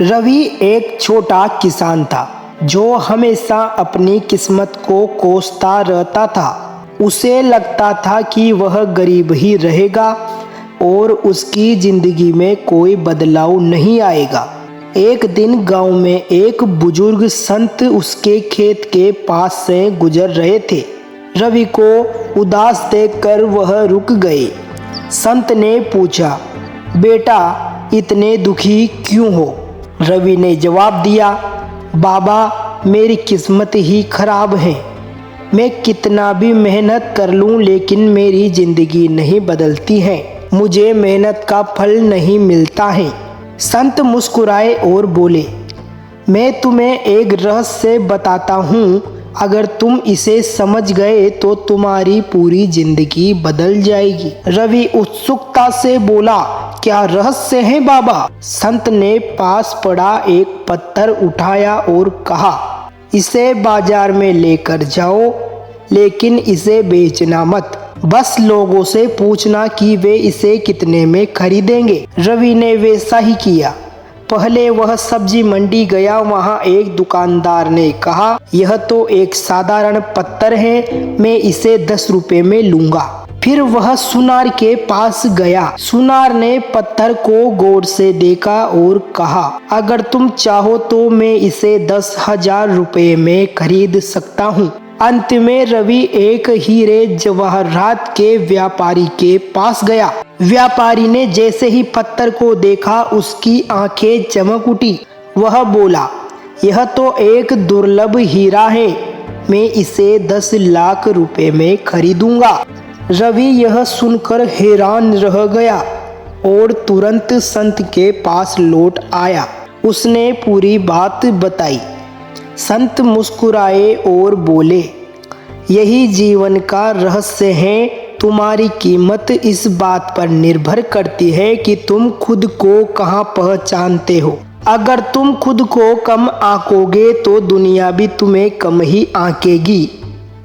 रवि एक छोटा किसान था जो हमेशा अपनी किस्मत को कोसता रहता था। उसे लगता था कि वह गरीब ही रहेगा और उसकी जिंदगी में कोई बदलाव नहीं आएगा। एक दिन गांव में एक बुजुर्ग संत उसके खेत के पास से गुजर रहे थे। रवि को उदास देखकर वह रुक गए। संत ने पूछा, बेटा इतने दुखी क्यों हो? रवि ने जवाब दिया, बाबा मेरी किस्मत ही खराब है। मैं कितना भी मेहनत कर लूं लेकिन मेरी जिंदगी नहीं बदलती है। मुझे मेहनत का फल नहीं मिलता है। संत मुस्कुराए और बोले, मैं तुम्हें एक रहस्य बताता हूँ, अगर तुम इसे समझ गए तो तुम्हारी पूरी जिंदगी बदल जाएगी। रवि उत्सुकता से बोला, क्या रहस्य है बाबा? संत ने पास पड़ा एक पत्थर उठाया और कहा, इसे बाजार में लेकर जाओ, लेकिन इसे बेचना मत। बस लोगों से पूछना कि वे इसे कितने में खरीदेंगे। रवि ने वैसा ही किया। पहले वह सब्जी मंडी गया। वहां एक दुकानदार ने कहा, यह तो एक साधारण पत्थर है, मैं इसे 10 रुपए में लूंगा। फिर वह सुनार के पास गया। सुनार ने पत्थर को गौर से देखा और कहा, अगर तुम चाहो तो मैं इसे 10,000 रुपए में खरीद सकता हूँ। अंत में रवि एक हीरे जवाहरात के व्यापारी के पास गया। व्यापारी ने जैसे ही पत्थर को देखा उसकी आंखें चमक उठी। वह बोला, यह तो एक दुर्लभ हीरा है, मैं इसे 10 लाख रुपए में खरीदूंगा। रवि यह सुनकर हैरान रह गया और तुरंत संत के पास लौट आया। उसने पूरी बात बताई। संत मुस्कुराए और बोले, यही जीवन का रहस्य है। तुम्हारी कीमत इस बात पर निर्भर करती है कि तुम खुद को कहाँ पहचानते हो। अगर तुम खुद को कम आंकोगे तो दुनिया भी तुम्हें कम ही आंकेगी,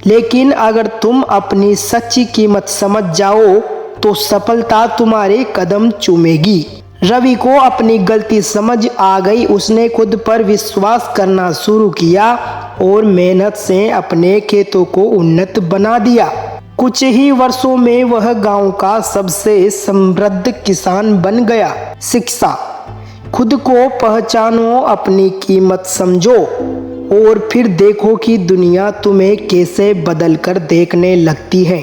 लेकिन अगर तुम अपनी सच्ची कीमत समझ जाओ तो सफलता तुम्हारे कदम चूमेगी। रवि को अपनी गलती समझ आ गई। उसने खुद पर विश्वास करना शुरू किया और मेहनत से अपने खेतों को उन्नत बना दिया। कुछ ही वर्षों में वह गांव का सबसे समृद्ध किसान बन गया। शिक्षा, खुद को पहचानो, अपनी कीमत समझो और फिर देखो कि दुनिया तुम्हें कैसे बदल कर देखने लगती है।